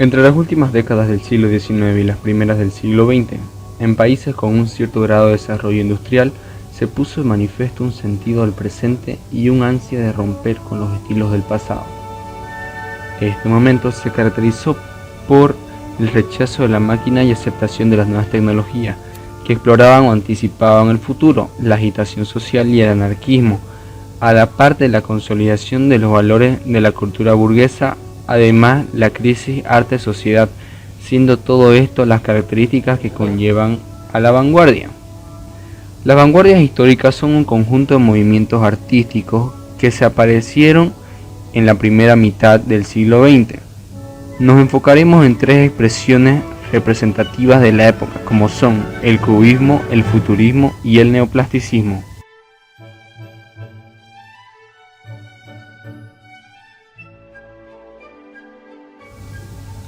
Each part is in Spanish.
Entre las últimas décadas del siglo XIX y las primeras del siglo XX, en países con un cierto grado de desarrollo industrial, se puso de manifiesto un sentido al presente y un ansia de romper con los estilos del pasado. Este momento se caracterizó por el rechazo de la máquina y aceptación de las nuevas tecnologías, que exploraban o anticipaban el futuro, la agitación social y el anarquismo, a la par de la consolidación de los valores de la cultura burguesa, además la crisis arte-sociedad, siendo todo esto las características que conllevan a la vanguardia. Las vanguardias históricas son un conjunto de movimientos artísticos que se aparecieron en la primera mitad del siglo XX. Nos enfocaremos en tres expresiones representativas de la época, como son el cubismo, el futurismo y el neoplasticismo.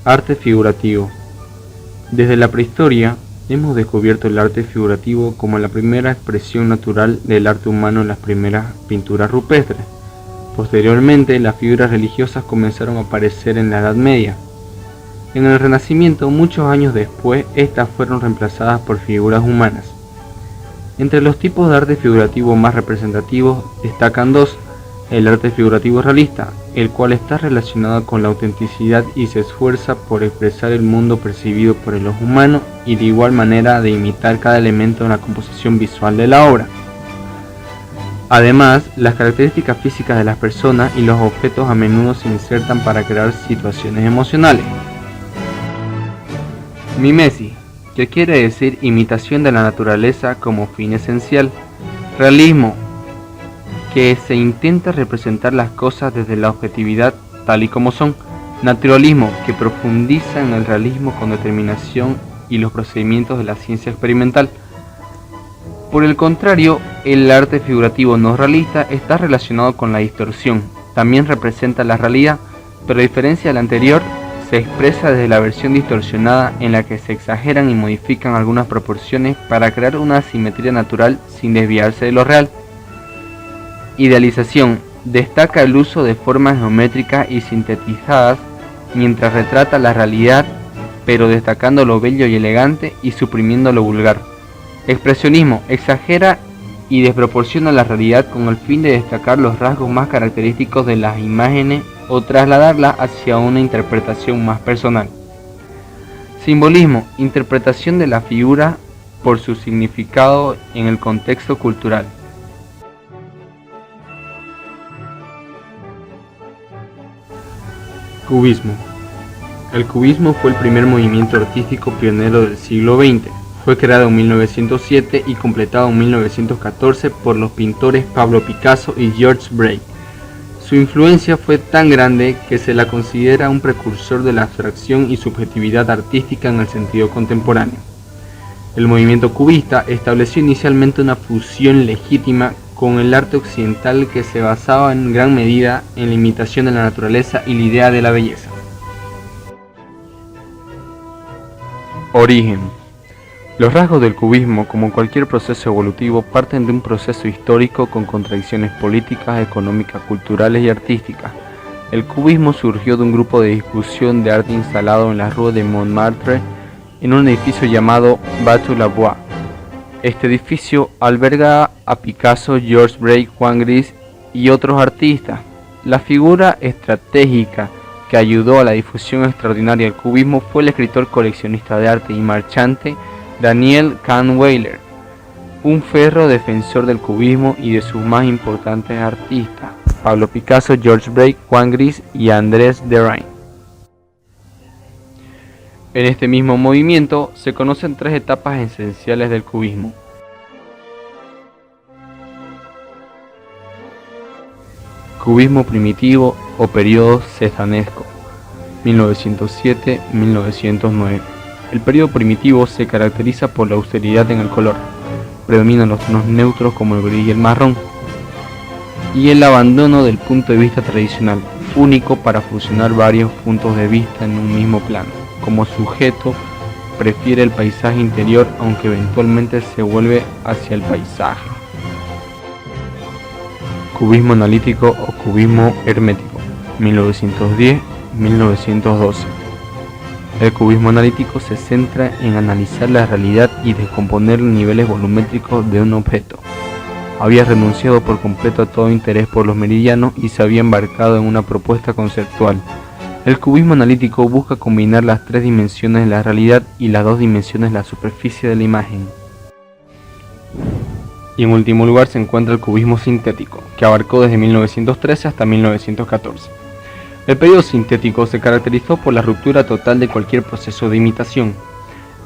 Arte figurativo. Desde la prehistoria hemos descubierto el arte figurativo como la primera expresión natural del arte humano en las primeras pinturas rupestres. Posteriormente, las figuras religiosas comenzaron a aparecer en la Edad Media. En el Renacimiento, muchos años después, estas fueron reemplazadas por figuras humanas. Entre los tipos de arte figurativo más representativos destacan dos: el arte figurativo realista, el cual está relacionado con la autenticidad y se esfuerza por expresar el mundo percibido por el ojo humano y de igual manera de imitar cada elemento en la composición visual de la obra. Además, las características físicas de las personas y los objetos a menudo se insertan para crear situaciones emocionales. Mimesis, que quiere decir imitación de la naturaleza como fin esencial. Realismo, que se intenta representar las cosas desde la objetividad tal y como son. Naturalismo, que profundiza en el realismo con determinación y los procedimientos de la ciencia experimental. Por el contrario, el arte figurativo no realista está relacionado con la distorsión. También representa la realidad, pero a diferencia del anterior, se expresa desde la versión distorsionada en la que se exageran y modifican algunas proporciones para crear una simetría natural sin desviarse de lo real. Idealización. Destaca el uso de formas geométricas y sintetizadas mientras retrata la realidad, pero destacando lo bello y elegante y suprimiendo lo vulgar. Expresionismo. Exagera y desproporciona la realidad con el fin de destacar los rasgos más característicos de las imágenes o trasladarlas hacia una interpretación más personal. Simbolismo. Interpretación de la figura por su significado en el contexto cultural. Cubismo. El cubismo fue el primer movimiento artístico pionero del siglo XX. Fue creado en 1907 y completado en 1914 por los pintores Pablo Picasso y George Braque. Su influencia fue tan grande que se la considera un precursor de la abstracción y subjetividad artística en el sentido contemporáneo. El movimiento cubista estableció inicialmente una fusión legítima con el arte occidental que se basaba en gran medida en la imitación de la naturaleza y la idea de la belleza. Origen. Los rasgos del cubismo, como cualquier proceso evolutivo, parten de un proceso histórico con contradicciones políticas, económicas, culturales y artísticas. El cubismo surgió de un grupo de discusión de arte instalado en la Rue de Montmartre, en un edificio llamado Bâteau-Labois. Este edificio alberga a Picasso, George Braque, Juan Gris y otros artistas. La figura estratégica que ayudó a la difusión extraordinaria del cubismo fue el escritor coleccionista de arte y marchante Daniel Kahnweiler, un férreo defensor del cubismo y de sus más importantes artistas, Pablo Picasso, George Braque, Juan Gris y Andrés Derain. En este mismo movimiento se conocen tres etapas esenciales del cubismo. Cubismo primitivo o periodo cesanesco, 1907-1909. El periodo primitivo se caracteriza por la austeridad en el color, predominan los tonos neutros como el gris y el marrón, y el abandono del punto de vista tradicional, único para fusionar varios puntos de vista en un mismo plano. Como sujeto, prefiere el paisaje interior, aunque eventualmente se vuelve hacia el paisaje. Cubismo analítico o cubismo hermético, 1910-1912. El cubismo analítico se centra en analizar la realidad y descomponer los niveles volumétricos de un objeto. Había renunciado por completo a todo interés por los meridianos y se había embarcado en una propuesta conceptual. El cubismo analítico busca combinar las tres dimensiones de la realidad y las dos dimensiones de la superficie de la imagen. Y en último lugar se encuentra el cubismo sintético, que abarcó desde 1913 hasta 1914. El periodo sintético se caracterizó por la ruptura total de cualquier proceso de imitación.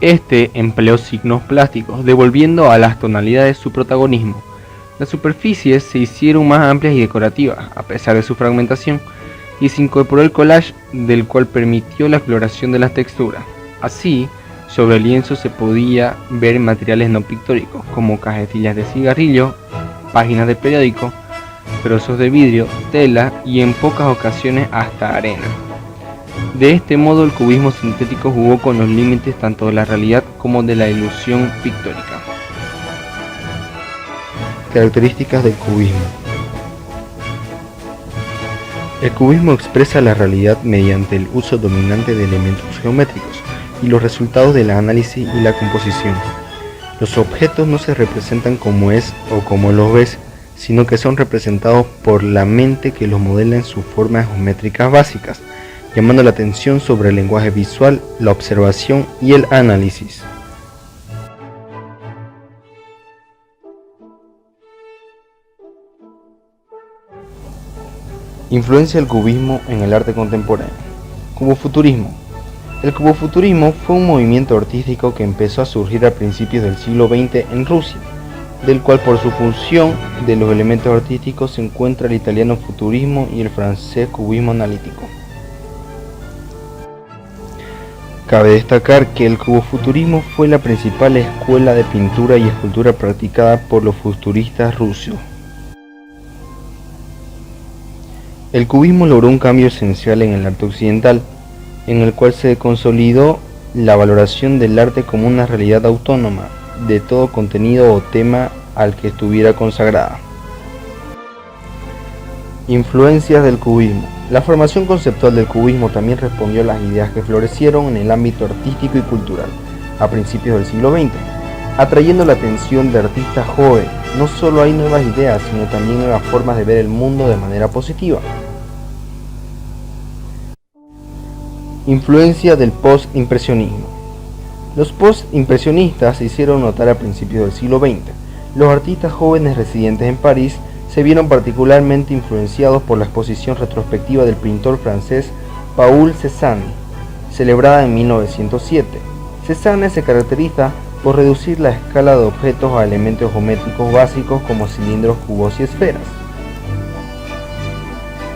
Este empleó signos plásticos, devolviendo a las tonalidades su protagonismo. Las superficies se hicieron más amplias y decorativas, a pesar de su fragmentación, y se incorporó el collage, del cual permitió la exploración de las texturas. Así, sobre el lienzo se podía ver materiales no pictóricos, como cajetillas de cigarrillo, páginas de periódico, trozos de vidrio, tela y en pocas ocasiones hasta arena. De este modo el cubismo sintético jugó con los límites tanto de la realidad como de la ilusión pictórica. Características del cubismo. El cubismo expresa la realidad mediante el uso dominante de elementos geométricos y los resultados del análisis y la composición. Los objetos no se representan como es o como los ves, sino que son representados por la mente que los modela en sus formas geométricas básicas, llamando la atención sobre el lenguaje visual, la observación y el análisis. Influencia del cubismo en el arte contemporáneo. Cubofuturismo. El cubofuturismo fue un movimiento artístico que empezó a surgir a principios del siglo XX en Rusia, del cual por su función de los elementos artísticos se encuentra el italiano futurismo y el francés cubismo analítico. Cabe destacar que el cubofuturismo fue la principal escuela de pintura y escultura practicada por los futuristas rusos. El cubismo logró un cambio esencial en el arte occidental, en el cual se consolidó la valoración del arte como una realidad autónoma de todo contenido o tema al que estuviera consagrada. Influencias del cubismo. La formación conceptual del cubismo también respondió a las ideas que florecieron en el ámbito artístico y cultural a principios del siglo XX, atrayendo la atención de artistas jóvenes. No solo hay nuevas ideas, sino también nuevas formas de ver el mundo de manera positiva. Influencia del post-impresionismo. Los post-impresionistas se hicieron notar a principios del siglo XX. Los artistas jóvenes residentes en París se vieron particularmente influenciados por la exposición retrospectiva del pintor francés Paul Cézanne, celebrada en 1907. Cézanne se caracteriza por reducir la escala de objetos a elementos geométricos básicos como cilindros, cubos y esferas.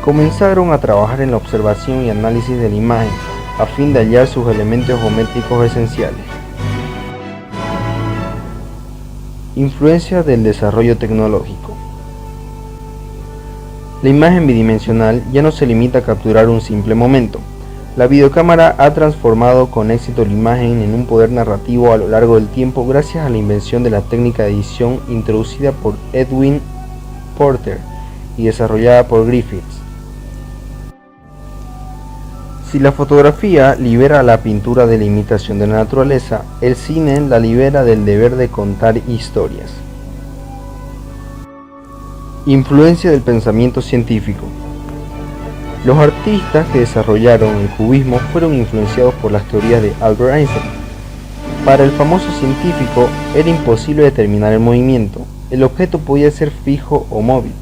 Comenzaron a trabajar en la observación y análisis de la imagen a fin de hallar sus elementos geométricos esenciales. Influencia del desarrollo tecnológico. La imagen bidimensional ya no se limita a capturar un simple momento. La videocámara ha transformado con éxito la imagen en un poder narrativo a lo largo del tiempo gracias a la invención de la técnica de edición introducida por Edwin Porter y desarrollada por Griffiths. Si la fotografía libera a la pintura de la imitación de la naturaleza, el cine la libera del deber de contar historias. Influencia del pensamiento científico. Los artistas que desarrollaron el cubismo fueron influenciados por las teorías de Albert Einstein. Para el famoso científico era imposible determinar el movimiento. El objeto podía ser fijo o móvil.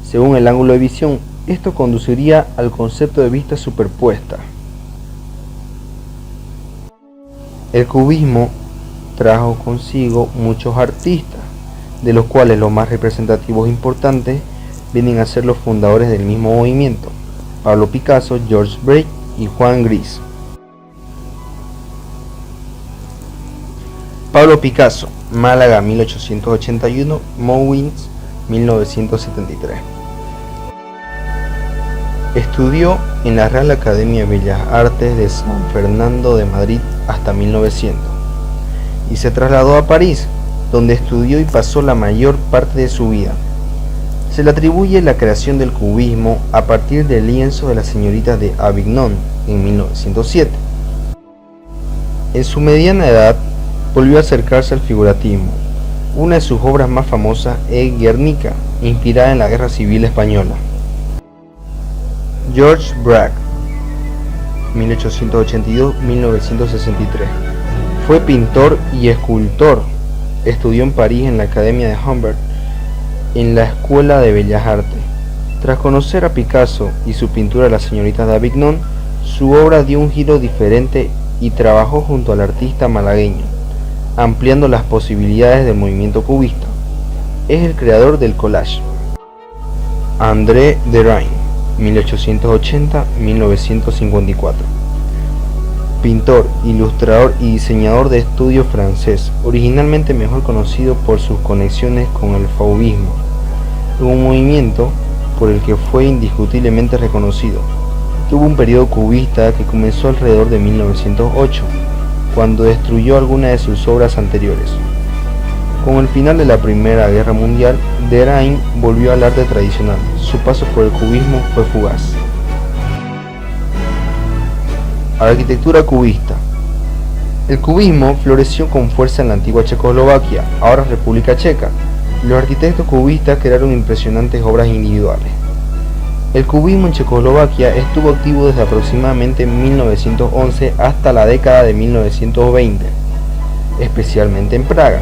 Según el ángulo de visión, esto conduciría al concepto de vista superpuesta. El cubismo trajo consigo muchos artistas, de los cuales los más representativos e importantes vienen a ser los fundadores del mismo movimiento: Pablo Picasso, George Braque y Juan Gris. Pablo Picasso, Málaga 1881, Mouwins 1973. Estudió en la Real Academia de Bellas Artes de San Fernando de Madrid hasta 1900 y se trasladó a París, donde estudió y pasó la mayor parte de su vida. Se le atribuye la creación del cubismo a partir del lienzo de las señoritas de Avignon en 1907. En su mediana edad, volvió a acercarse al figurativismo. Una de sus obras más famosas es Guernica, inspirada en la Guerra Civil Española. Georges Braque, 1882-1963, fue pintor y escultor. Estudió en París en la Academia de Humbert, en la Escuela de Bellas Artes. Tras conocer a Picasso y su pintura La señorita d'Avignon, su obra dio un giro diferente y trabajó junto al artista malagueño, ampliando las posibilidades del movimiento cubista. Es el creador del collage. André Derain, 1880-1954. Pintor, ilustrador y diseñador de estudio francés, originalmente mejor conocido por sus conexiones con el fauvismo, un movimiento por el que fue indiscutiblemente reconocido. Tuvo un periodo cubista que comenzó alrededor de 1908, cuando destruyó algunas de sus obras anteriores. Con el final de la Primera Guerra Mundial, Derain volvió al arte tradicional. Su paso por el cubismo fue fugaz. Arquitectura cubista. El cubismo floreció con fuerza en la antigua Checoslovaquia, ahora República Checa. Los arquitectos cubistas crearon impresionantes obras individuales. El cubismo en Checoslovaquia estuvo activo desde aproximadamente 1911 hasta la década de 1920, especialmente en Praga.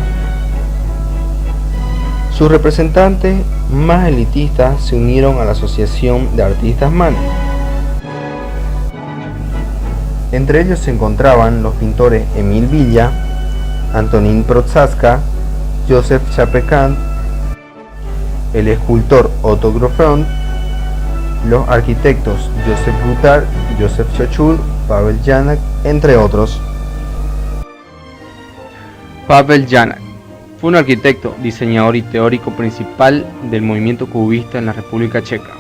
Sus representantes más elitistas se unieron a la Asociación de Artistas MAN. Entre ellos se encontraban los pintores Emil Villa, Antonín Prochaska, Joseph Chapekant, el escultor Otto Grofront, los arquitectos Joseph Guttard, Joseph Chochur, Pavel Janak, entre otros. Pavel Janak fue un arquitecto, diseñador y teórico principal del movimiento cubista en la República Checa.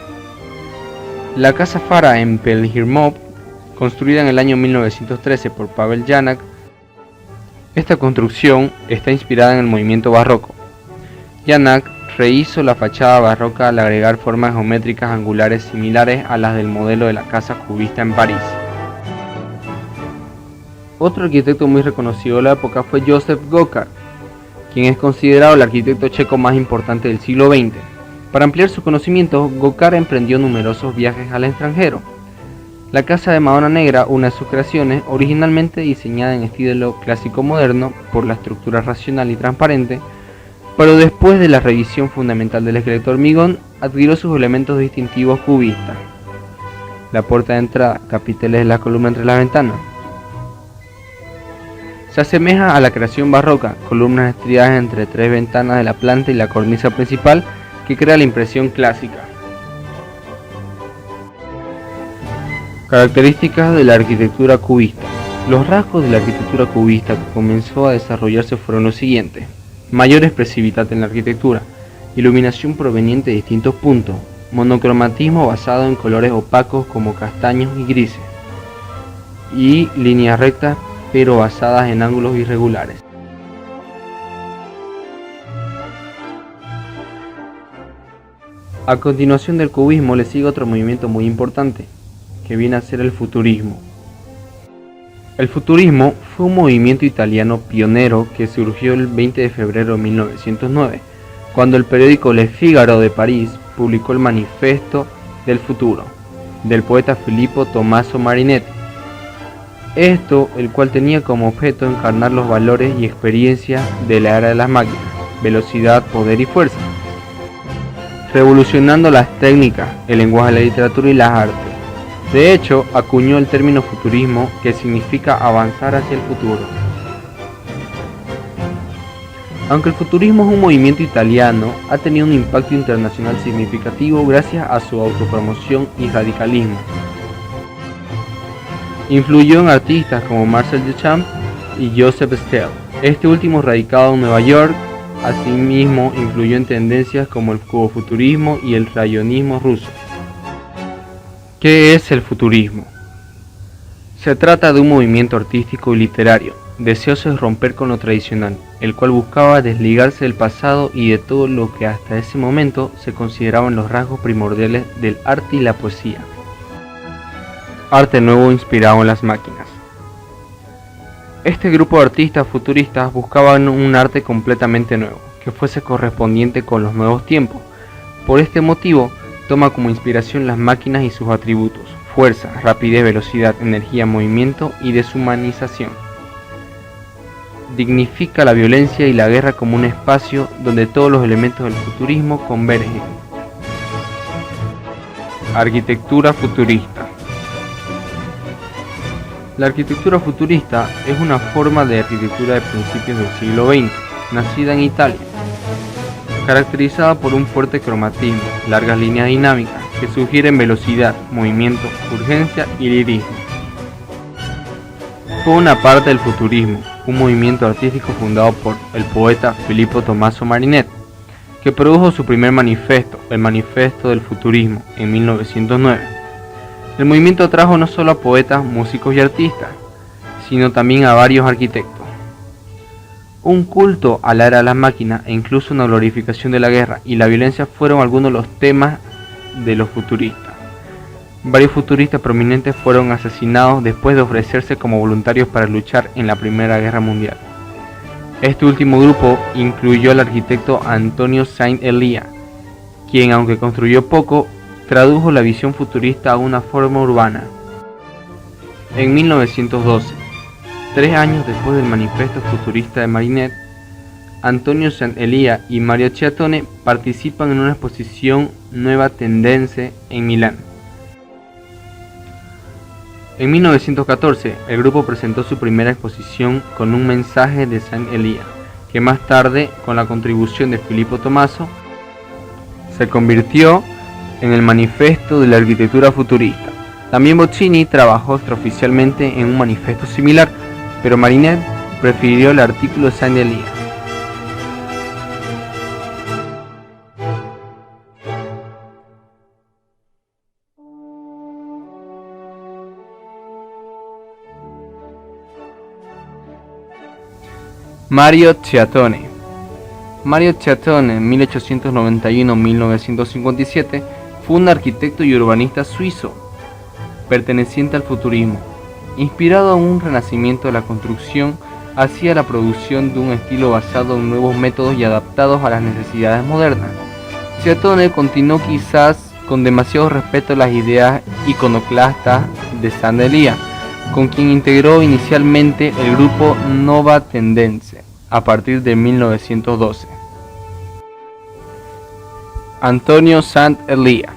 La Casa Fara en Pelhřimov, construida en el año 1913 por Pavel Janak, esta construcción está inspirada en el movimiento barroco. Janak rehizo la fachada barroca al agregar formas geométricas angulares similares a las del modelo de la casa cubista en París. Otro arquitecto muy reconocido de la época fue Joseph Gockard, quien es considerado el arquitecto checo más importante del siglo XX. Para ampliar su conocimiento, Gockard emprendió numerosos viajes al extranjero. La Casa de Madonna Negra, una de sus creaciones, originalmente diseñada en estilo clásico moderno por la estructura racional y transparente, pero después de la revisión fundamental del esqueleto hormigón, adquirió sus elementos distintivos cubistas. La puerta de entrada, capiteles de la columna entre las ventanas, se asemeja a la creación barroca, columnas estriadas entre tres ventanas de la planta y la cornisa principal que crea la impresión clásica. Características de la arquitectura cubista. Los rasgos de la arquitectura cubista que comenzó a desarrollarse fueron los siguientes: mayor expresividad en la arquitectura, iluminación proveniente de distintos puntos, monocromatismo basado en colores opacos como castaños y grises, y líneas rectas pero basadas en ángulos irregulares. A continuación del cubismo le sigue otro movimiento muy importante, que viene a ser el futurismo. El futurismo fue un movimiento italiano pionero que surgió el 20 de febrero de 1909, cuando el periódico Le Figaro de París publicó el Manifesto del Futuro, del poeta Filippo Tommaso Marinetti. Esto, el cual tenía como objeto encarnar los valores y experiencias de la era de las máquinas, velocidad, poder y fuerza, revolucionando las técnicas, el lenguaje de la literatura y las artes. De hecho, acuñó el término futurismo, que significa avanzar hacia el futuro. Aunque el futurismo es un movimiento italiano, ha tenido un impacto internacional significativo gracias a su autopromoción y radicalismo. Influyó en artistas como Marcel Duchamp y Joseph Stel, este último radicado en Nueva York. Asimismo, influyó en tendencias como el cubofuturismo y el rayonismo ruso. ¿Qué es el futurismo? Se trata de un movimiento artístico y literario, deseoso de romper con lo tradicional, el cual buscaba desligarse del pasado y de todo lo que hasta ese momento se consideraban los rasgos primordiales del arte y la poesía. Arte nuevo inspirado en las máquinas. Este grupo de artistas futuristas buscaban un arte completamente nuevo, que fuese correspondiente con los nuevos tiempos. Por este motivo, toma como inspiración las máquinas y sus atributos: fuerza, rapidez, velocidad, energía, movimiento y deshumanización. Dignifica la violencia y la guerra como un espacio donde todos los elementos del futurismo convergen. Arquitectura futurista. La arquitectura futurista es una forma de arquitectura de principios del siglo XX, nacida en Italia, caracterizada por un fuerte cromatismo, largas líneas dinámicas que sugieren velocidad, movimiento, urgencia y lirismo. Fue una parte del futurismo, un movimiento artístico fundado por el poeta Filippo Tommaso Marinet, que produjo su primer manifiesto, el Manifiesto del Futurismo, en 1909. El movimiento atrajo no solo a poetas, músicos y artistas, sino también a varios arquitectos. Un culto a la era de las máquinas e incluso una glorificación de la guerra y la violencia fueron algunos de los temas de los futuristas. Varios futuristas prominentes fueron asesinados después de ofrecerse como voluntarios para luchar en la Primera Guerra Mundial. Este último grupo incluyó al arquitecto Antonio Saint-Éliat, quien, aunque construyó poco, tradujo la visión futurista a una forma urbana. En 1912, 3 años después del manifiesto futurista de Marinet, Antonio Saint-Éliat y Mario Ciatone participan en una exposición Nueva Tendenze en Milán. En 1914, el grupo presentó su primera exposición con un mensaje de Saint-Éliat, que más tarde, con la contribución de Filippo Tommaso, se convirtió en el Manifiesto de la Arquitectura Futurista. También Bocchini trabajó extraoficialmente en un manifiesto similar, pero Marinet prefirió el artículo de Saint-Éliat. Mario Ciatone. Mario Ciatone, 1891-1957, fue un arquitecto y urbanista suizo, perteneciente al futurismo. Inspirado en un renacimiento de la construcción, hacía la producción de un estilo basado en nuevos métodos y adaptados a las necesidades modernas. Ciatone continuó quizás con demasiado respeto las ideas iconoclastas de Saint-Éliat, con quien integró inicialmente el grupo Nova Tendenze a partir de 1912. Antonio Saint-Éliat.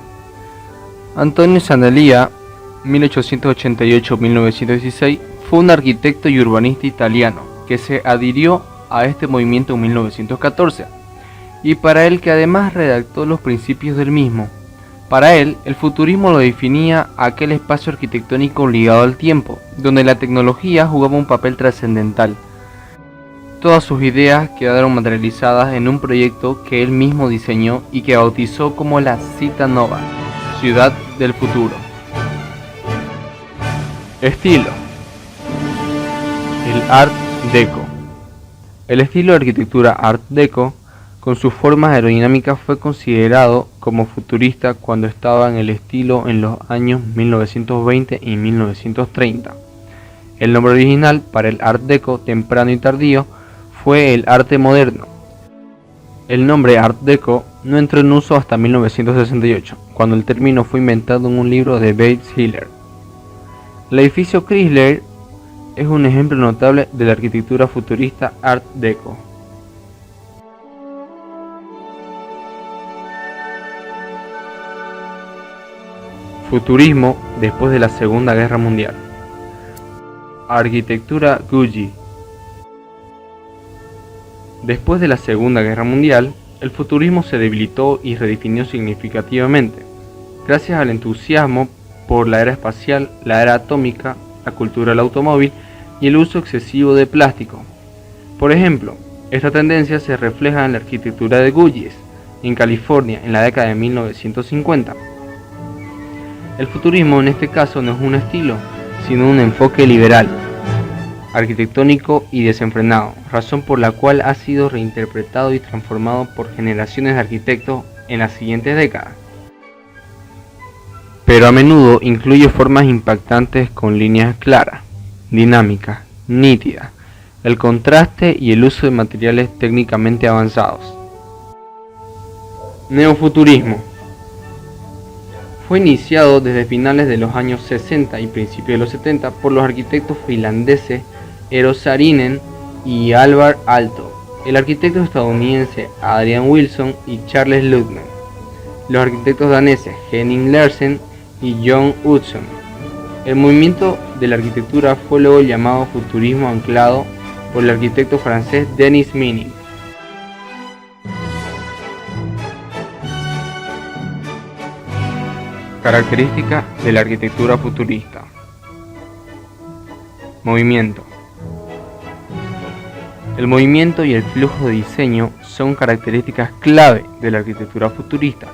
Antonio Saint-Éliat, 1888-1916, fue un arquitecto y urbanista italiano que se adhirió a este movimiento en 1914, y para él que además redactó los principios del mismo. Para él, el futurismo lo definía aquel espacio arquitectónico ligado al tiempo, donde la tecnología jugaba un papel trascendental. Todas sus ideas quedaron materializadas en un proyecto que él mismo diseñó y que bautizó como la Città Nova, ciudad del futuro. Estilo: el Art Deco. El estilo de arquitectura Art Deco, con sus formas aerodinámicas, fue considerado como futurista cuando estaba en el estilo en los años 1920 y 1930. El nombre original para el Art Deco temprano y tardío fue el arte moderno. El nombre Art Deco no entró en uso hasta 1968, cuando el término fue inventado en un libro de Bates Hiller. El edificio Chrysler es un ejemplo notable de la arquitectura futurista Art Deco. Futurismo después de la Segunda Guerra Mundial. Arquitectura Gucci. Después de la Segunda Guerra Mundial, el futurismo se debilitó y redefinió significativamente, gracias al entusiasmo por la era espacial, la era atómica, la cultura del automóvil y el uso excesivo de plástico. Por ejemplo, esta tendencia se refleja en la arquitectura de Gucci, en California, en la década de 1950. El futurismo en este caso no es un estilo, sino un enfoque liberal, arquitectónico y desenfrenado, razón por la cual ha sido reinterpretado y transformado por generaciones de arquitectos en las siguientes décadas. Pero a menudo incluye formas impactantes con líneas claras, dinámicas, nítidas, el contraste y el uso de materiales técnicamente avanzados. Neofuturismo. Fue iniciado desde finales de los años 60 y principios de los 70 por los arquitectos finlandeses Eero Saarinen y Alvar Aalto, el arquitecto estadounidense Adrian Wilson y Charles Ludman, los arquitectos daneses Henning Larsen y John Utzon. El movimiento de la arquitectura fue luego llamado futurismo anclado por el arquitecto francés Denis Mining. Características de la arquitectura futurista. Movimiento. El movimiento y el flujo de diseño son características clave de la arquitectura futurista.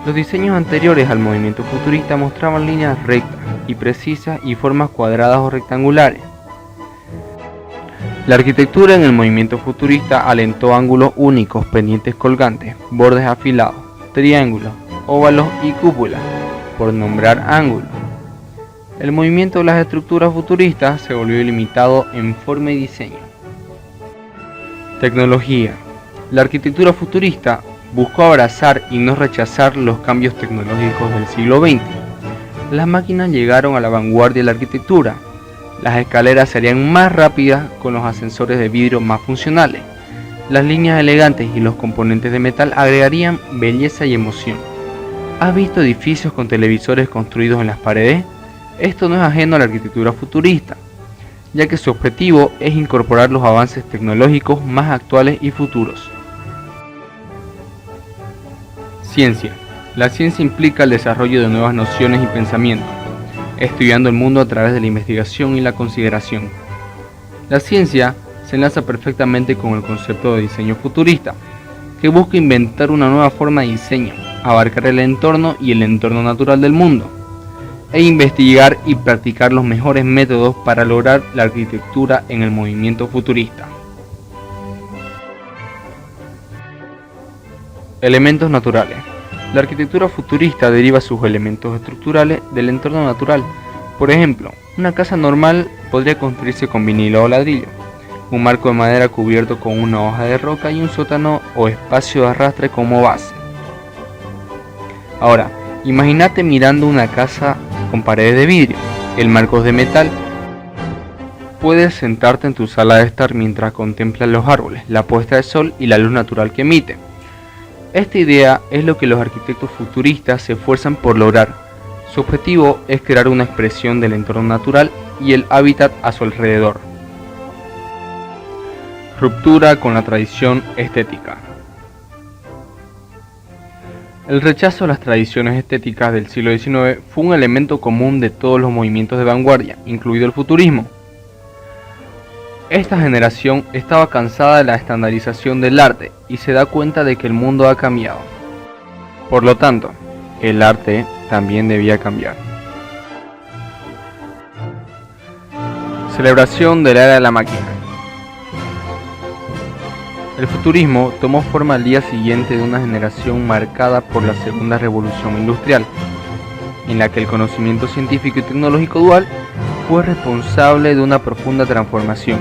Los diseños anteriores al movimiento futurista mostraban líneas rectas y precisas y formas cuadradas o rectangulares. La arquitectura en el movimiento futurista alentó ángulos únicos, pendientes colgantes, bordes afilados, triángulos, óvalos y cúpulas, por nombrar ángulos. El movimiento de las estructuras futuristas se volvió ilimitado en forma y diseño. Tecnología. La arquitectura futurista buscó abrazar y no rechazar los cambios tecnológicos del siglo XX. Las máquinas llegaron a la vanguardia de la arquitectura. Las escaleras serían más rápidas con los ascensores de vidrio más funcionales. Las líneas elegantes y los componentes de metal agregarían belleza y emoción. ¿Has visto edificios con televisores construidos en las paredes? Esto no es ajeno a la arquitectura futurista, ya que su objetivo es incorporar los avances tecnológicos más actuales y futuros. Ciencia. La ciencia implica el desarrollo de nuevas nociones y pensamientos, estudiando el mundo a través de la investigación y la consideración. La ciencia se enlaza perfectamente con el concepto de diseño futurista, que busca inventar una nueva forma de diseño, abarcar el entorno y el entorno natural del mundo, e investigar y practicar los mejores métodos para lograr la arquitectura en el movimiento futurista. Elementos naturales. La arquitectura futurista deriva sus elementos estructurales del entorno natural. Por ejemplo, una casa normal podría construirse con vinilo o ladrillo, un marco de madera cubierto con una hoja de roca y un sótano o espacio de arrastre como base. Ahora, imagínate mirando una casa con paredes de vidrio, el marco es de metal. Puedes sentarte en tu sala de estar mientras contemplas los árboles, la puesta de sol y la luz natural que emite. Esta idea es lo que los arquitectos futuristas se esfuerzan por lograr. Su objetivo es crear una expresión del entorno natural y el hábitat a su alrededor. Ruptura con la tradición estética. El rechazo a las tradiciones estéticas del siglo XIX fue un elemento común de todos los movimientos de vanguardia, incluido el futurismo. Esta generación estaba cansada de la estandarización del arte y se da cuenta de que el mundo ha cambiado. Por lo tanto, el arte también debía cambiar. Celebración de la era de la máquina. El futurismo tomó forma al día siguiente de una generación marcada por la segunda revolución industrial, en la que el conocimiento científico y tecnológico dual fue responsable de una profunda transformación.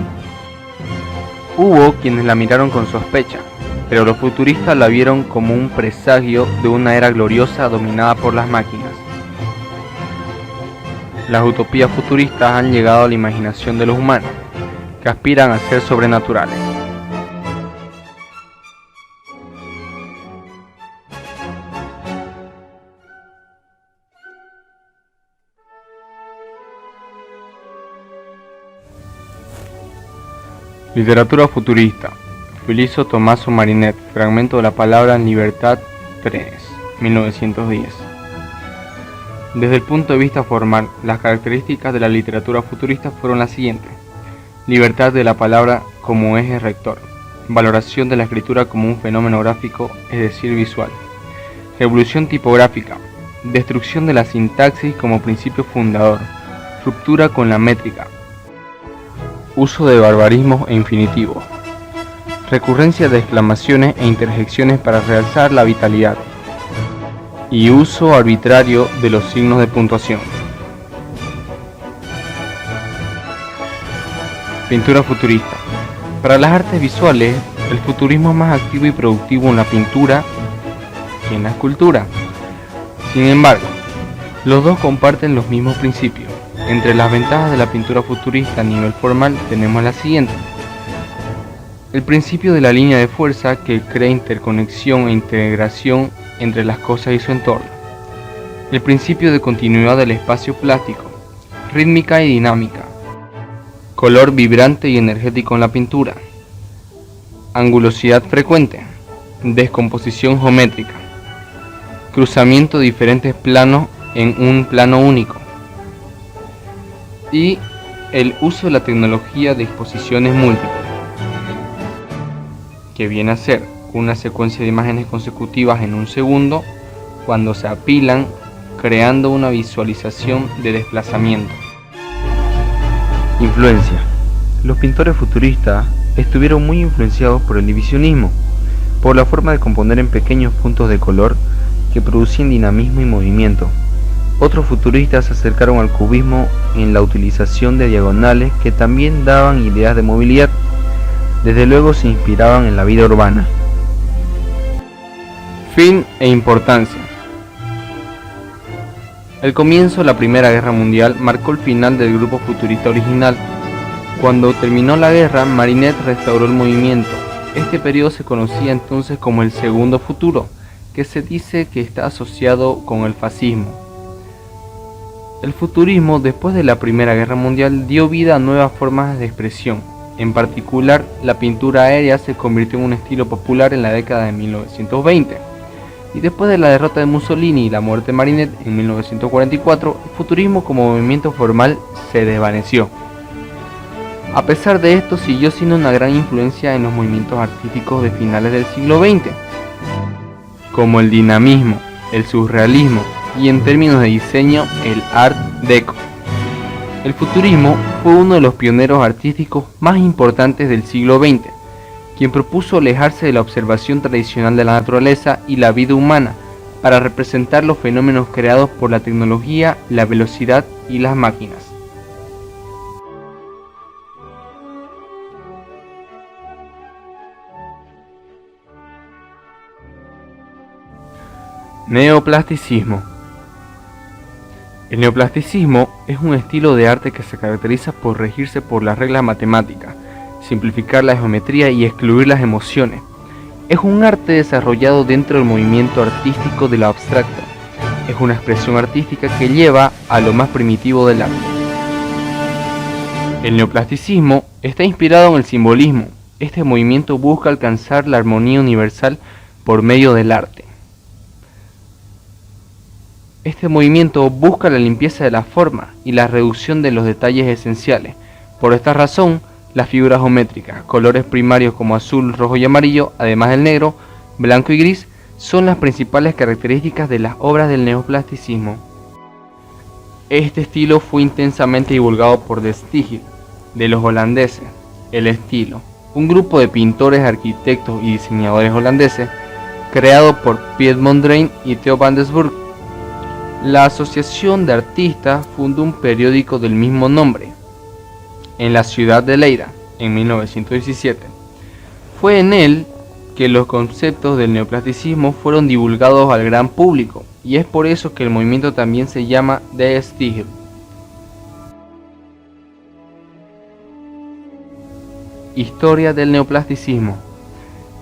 Hubo quienes la miraron con sospecha, pero los futuristas la vieron como un presagio de una era gloriosa dominada por las máquinas. Las utopías futuristas han llegado a la imaginación de los humanos, que aspiran a ser sobrenaturales. Literatura futurista. Filippo Tommaso Marinet, fragmento de la palabra en Libertad 3, 1910. Desde el punto de vista formal, las características de la literatura futurista fueron las siguientes: libertad de la palabra como eje rector, valoración de la escritura como un fenómeno gráfico, es decir, visual, revolución tipográfica, destrucción de la sintaxis como principio fundador, ruptura con la métrica, uso de barbarismos e infinitivos, recurrencia de exclamaciones e interjecciones para realzar la vitalidad, y uso arbitrario de los signos de puntuación. Pintura futurista. Para las artes visuales, el futurismo es más activo y productivo en la pintura que en la escultura. Sin embargo, los dos comparten los mismos principios. Entre las ventajas de la pintura futurista a nivel formal tenemos la siguiente. El principio de la línea de fuerza, que crea interconexión e integración entre las cosas y su entorno. El principio de continuidad del espacio plástico, rítmica y dinámica. Color vibrante y energético en la pintura. Angulosidad frecuente. Descomposición geométrica. Cruzamiento de diferentes planos en un plano único. Y el uso de la tecnología de exposiciones múltiples, que viene a ser una secuencia de imágenes consecutivas en un segundo cuando se apilan, creando una visualización de desplazamiento. Influencia. Los pintores futuristas estuvieron muy influenciados por el divisionismo, por la forma de componer en pequeños puntos de color que producían dinamismo y movimiento. Otros futuristas se acercaron al cubismo en la utilización de diagonales que también daban ideas de movilidad. Desde luego se inspiraban en la vida urbana. Fin e importancia. El comienzo de la Primera Guerra Mundial marcó el final del grupo futurista original. Cuando terminó la guerra, Marinet restauró el movimiento. Este periodo se conocía entonces como el Segundo Futuro, que se dice que está asociado con el fascismo. El futurismo, después de la Primera Guerra Mundial, dio vida a nuevas formas de expresión. En particular, la pintura aérea se convirtió en un estilo popular en la década de 1920. Y después de la derrota de Mussolini y la muerte de Marinet en 1944, el futurismo como movimiento formal se desvaneció. A pesar de esto, siguió siendo una gran influencia en los movimientos artísticos de finales del siglo XX, como el dinamismo, el surrealismo y, en términos de diseño, el Art Deco. El futurismo fue uno de los pioneros artísticos más importantes del siglo XX, quien propuso alejarse de la observación tradicional de la naturaleza y la vida humana para representar los fenómenos creados por la tecnología, la velocidad y las máquinas. Neoplasticismo. El neoplasticismo es un estilo de arte que se caracteriza por regirse por las reglas matemáticas, simplificar la geometría y excluir las emociones. Es un arte desarrollado dentro del movimiento artístico de lo abstracto. Es una expresión artística que lleva a lo más primitivo del arte. El neoplasticismo está inspirado en el simbolismo. Este movimiento busca alcanzar la armonía universal por medio del arte. Este movimiento busca la limpieza de la forma y la reducción de los detalles esenciales. Por esta razón, las figuras geométricas, colores primarios como azul, rojo y amarillo, además del negro, blanco y gris, son las principales características de las obras del neoplasticismo. Este estilo fue intensamente divulgado por De Stijl, de los holandeses. El estilo, un grupo de pintores, arquitectos y diseñadores holandeses, creado por Piet Mondrian y Theo van der Burg. La Asociación de Artistas fundó un periódico del mismo nombre, en la ciudad de Leida, en 1917. Fue en él que los conceptos del neoplasticismo fueron divulgados al gran público, y es por eso que el movimiento también se llama De Stijl. Historia del neoplasticismo.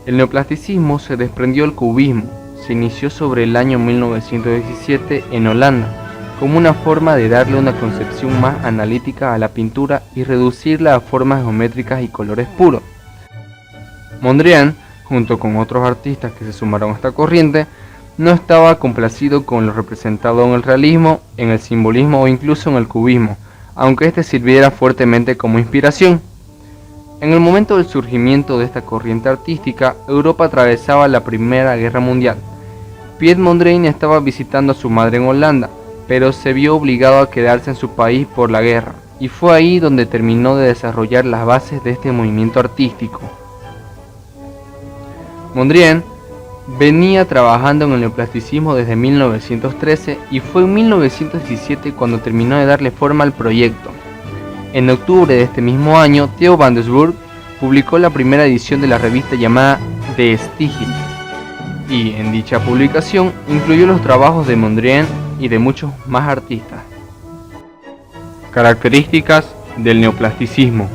El neoplasticismo se desprendió del cubismo. Se inició sobre el año 1917 en Holanda, como una forma de darle una concepción más analítica a la pintura y reducirla a formas geométricas y colores puros. Mondrian, junto con otros artistas que se sumaron a esta corriente, no estaba complacido con lo representado en el realismo, en el simbolismo o incluso en el cubismo, aunque este sirviera fuertemente como inspiración. En el momento del surgimiento de esta corriente artística, Europa atravesaba la Primera Guerra Mundial. Piet Mondrian estaba visitando a su madre en Holanda, pero se vio obligado a quedarse en su país por la guerra, y fue ahí donde terminó de desarrollar las bases de este movimiento artístico. Mondrian venía trabajando en el neoplasticismo desde 1913 y fue en 1917 cuando terminó de darle forma al proyecto. En octubre de este mismo año, Theo van der Burg publicó la primera edición de la revista llamada De Stigil, y en dicha publicación incluyó los trabajos de Mondrian y de muchos más artistas. Características del neoplasticismo.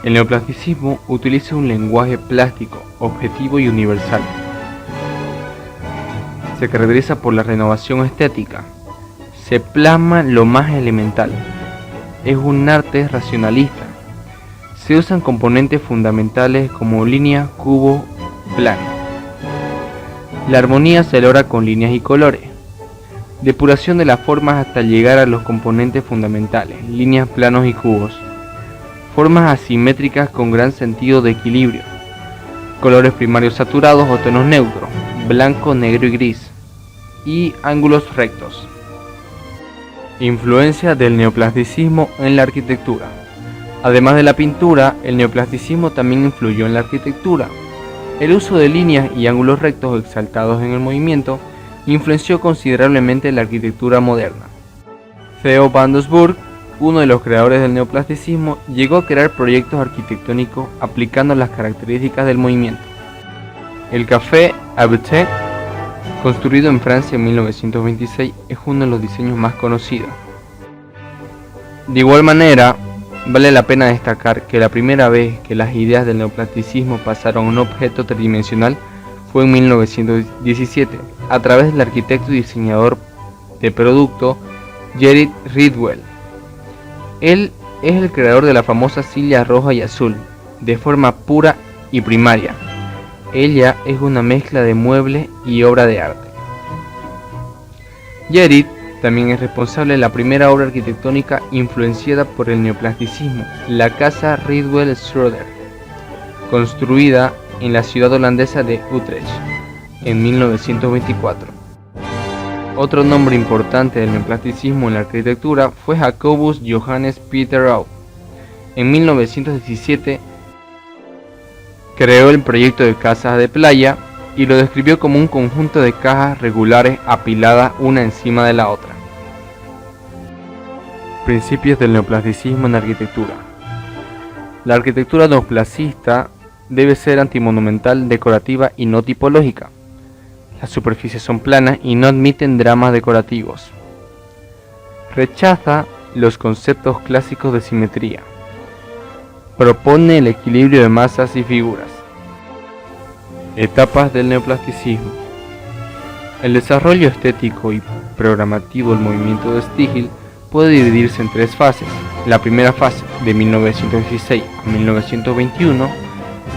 El neoplasticismo utiliza un lenguaje plástico, objetivo y universal. Se caracteriza por la renovación estética. Se plasma lo más elemental. Es un arte racionalista. Se usan componentes fundamentales como línea, cubo, plano. La armonía se logra con líneas y colores. Depuración de las formas hasta llegar a los componentes fundamentales, líneas, planos y cubos. Formas asimétricas con gran sentido de equilibrio. Colores primarios saturados o tonos neutros, blanco, negro y gris. Y ángulos rectos. Influencia del neoplasticismo en la arquitectura. Además de la pintura, el neoplasticismo también influyó en la arquitectura. El uso de líneas y ángulos rectos exaltados en el movimiento influenció considerablemente la arquitectura moderna. Theo van Doesburg, uno de los creadores del neoplasticismo, llegó a crear proyectos arquitectónicos aplicando las características del movimiento. El Café Habité, construido en Francia en 1926, es uno de los diseños más conocidos. De igual manera, vale la pena destacar que la primera vez que las ideas del neoplasticismo pasaron a un objeto tridimensional fue en 1917, a través del arquitecto y diseñador de producto Gerrit Rietveld. Él es el creador de la famosa silla roja y azul, de forma pura y primaria. Ella es una mezcla de mueble y obra de arte. Gerrit también es responsable de la primera obra arquitectónica influenciada por el neoplasticismo, la Casa Rietveld Schroeder, construida en la ciudad holandesa de Utrecht en 1924. Otro nombre importante del neoplasticismo en la arquitectura fue Jacobus Johannes Peter Rau. En 1917 creó el proyecto de casas de playa y lo describió como un conjunto de cajas regulares apiladas una encima de la otra. Principios del neoplasticismo en la arquitectura. La arquitectura neoclasicista debe ser antimonumental, decorativa y no tipológica. Las superficies son planas y no admiten dramas decorativos. Rechaza los conceptos clásicos de simetría. Propone el equilibrio de masas y figuras. Etapas del neoplasticismo. El desarrollo estético y programativo del movimiento de Stigil puede dividirse en tres fases. La primera fase, de 1916 a 1921,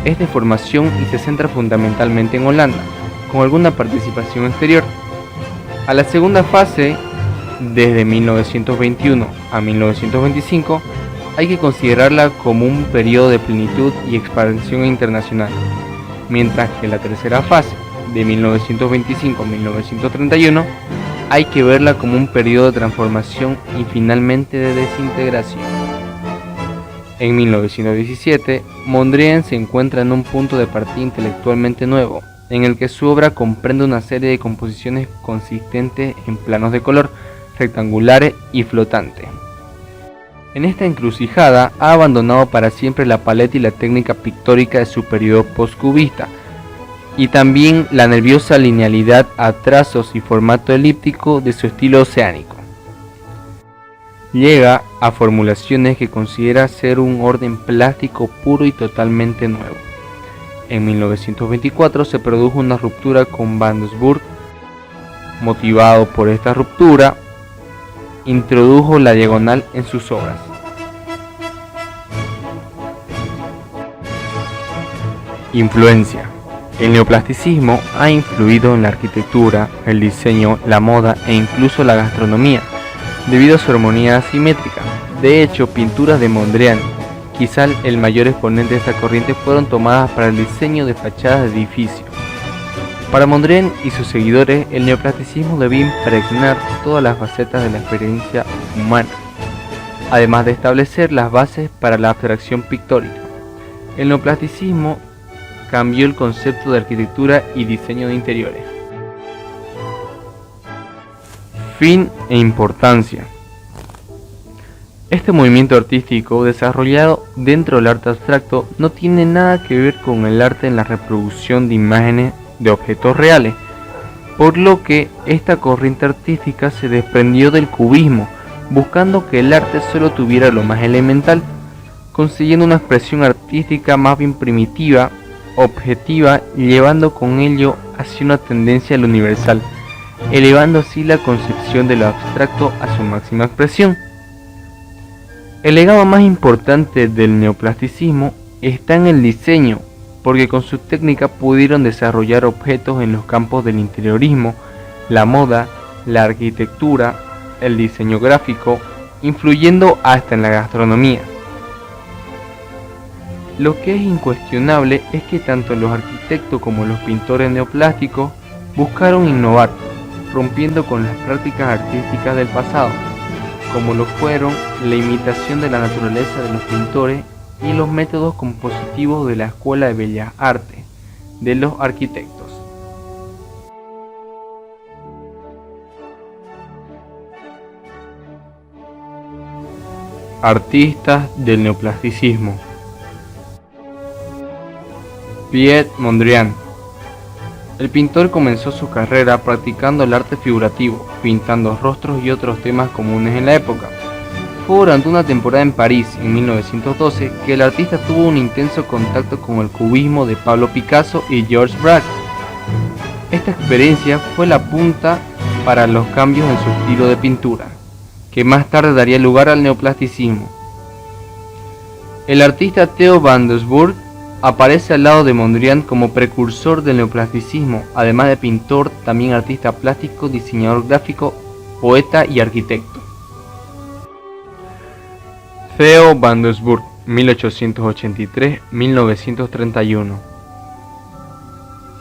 es de formación y se centra fundamentalmente en Holanda, con alguna participación exterior. A la segunda fase, desde 1921 a 1925, hay que considerarla como un periodo de plenitud y expansión internacional, mientras que la tercera fase, de 1925 a 1931, hay que verla como un periodo de transformación y finalmente de desintegración. En 1917, Mondrian se encuentra en un punto de partida intelectualmente nuevo, en el que su obra comprende una serie de composiciones consistentes en planos de color, rectangulares y flotantes. En esta encrucijada ha abandonado para siempre la paleta y la técnica pictórica de su periodo postcubista, y también la nerviosa linealidad a trazos y formato elíptico de su estilo oceánico. Llega a formulaciones que considera ser un orden plástico puro y totalmente nuevo. En 1924 se produjo una ruptura con van Doesburg. Motivado por esta ruptura, introdujo la diagonal en sus obras. Influencia. El neoplasticismo ha influido en la arquitectura, el diseño, la moda e incluso la gastronomía, debido a su armonía asimétrica. De hecho, pinturas de Mondrian, quizá el mayor exponente de esta corriente, fueron tomadas para el diseño de fachadas de edificios. Para Mondrian y sus seguidores, el neoplasticismo debía impregnar todas las facetas de la experiencia humana, además de establecer las bases para la abstracción pictórica. El neoplasticismo cambió el concepto de arquitectura y diseño de interiores. Fin e importancia. Este movimiento artístico desarrollado dentro del arte abstracto no tiene nada que ver con el arte en la reproducción de imágenes de objetos reales, por lo que esta corriente artística se desprendió del cubismo, buscando que el arte solo tuviera lo más elemental, consiguiendo una expresión artística más bien primitiva, objetiva, llevando con ello hacia una tendencia a lo universal, elevando así la concepción de lo abstracto a su máxima expresión. El legado más importante del neoplasticismo está en el diseño, porque con su técnica pudieron desarrollar objetos en los campos del interiorismo, la moda, la arquitectura, el diseño gráfico, influyendo hasta en la gastronomía. Lo que es incuestionable es que tanto los arquitectos como los pintores neoplásticos buscaron innovar, rompiendo con las prácticas artísticas del pasado, como lo fueron la imitación de la naturaleza de los pintores y los métodos compositivos de la Escuela de Bellas Artes de los arquitectos. Artistas del neoplasticismo. Piet Mondrian. El pintor comenzó su carrera practicando el arte figurativo, pintando rostros y otros temas comunes en la época. Fue durante una temporada en París, en 1912, que el artista tuvo un intenso contacto con el cubismo de Pablo Picasso y Georges Braque. Esta experiencia fue la punta para los cambios en su estilo de pintura, que más tarde daría lugar al neoplasticismo. El artista Theo van Doesburg aparece al lado de Mondrian como precursor del neoplasticismo, además de pintor, también artista plástico, diseñador gráfico, poeta y arquitecto. Theo van Doesburg, 1883-1931.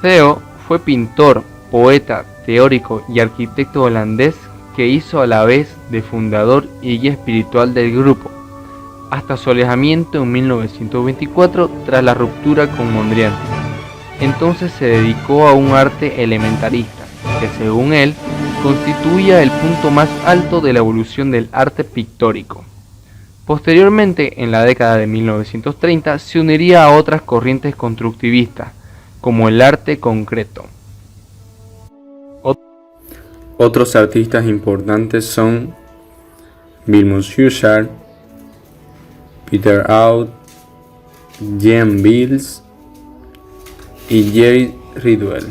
Theo fue pintor, poeta, teórico y arquitecto holandés que hizo a la vez de fundador y guía espiritual del grupo, hasta su alejamiento en 1924 tras la ruptura con Mondrian. Entonces se dedicó a un arte elementarista, que según él, constituía el punto más alto de la evolución del arte pictórico. Posteriormente, en la década de 1930, se uniría a otras corrientes constructivistas, como el arte concreto. Otros artistas importantes son Vilmos Huszar, Peter Out, Jean Bills y Jerry Ridwell.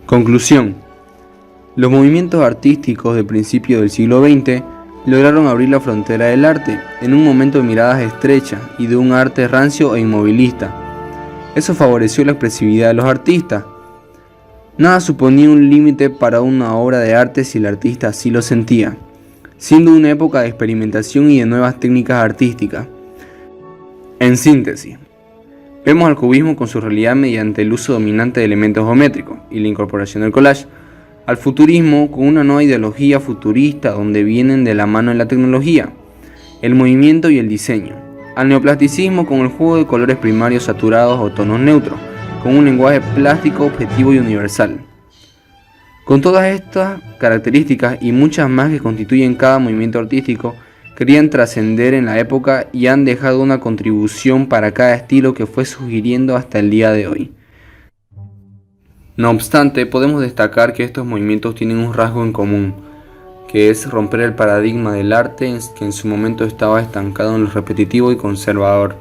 Conclusión. Los movimientos artísticos del principio del siglo XX lograron abrir la frontera del arte en un momento de miradas estrechas y de un arte rancio e inmovilista. Eso favoreció la expresividad de los artistas. Nada suponía un límite para una obra de arte si el artista así lo sentía, siendo una época de experimentación y de nuevas técnicas artísticas. En síntesis, vemos al cubismo con su realidad mediante el uso dominante de elementos geométricos y la incorporación del collage, al futurismo con una nueva ideología futurista donde vienen de la mano en la tecnología, el movimiento y el diseño, al neoplasticismo con el juego de colores primarios saturados o tonos neutros, con un lenguaje plástico, objetivo y universal. Con todas estas características y muchas más que constituyen cada movimiento artístico, querían trascender en la época y han dejado una contribución para cada estilo que fue sugiriendo hasta el día de hoy. No obstante, podemos destacar que estos movimientos tienen un rasgo en común, que es romper el paradigma del arte que en su momento estaba estancado en lo repetitivo y conservador.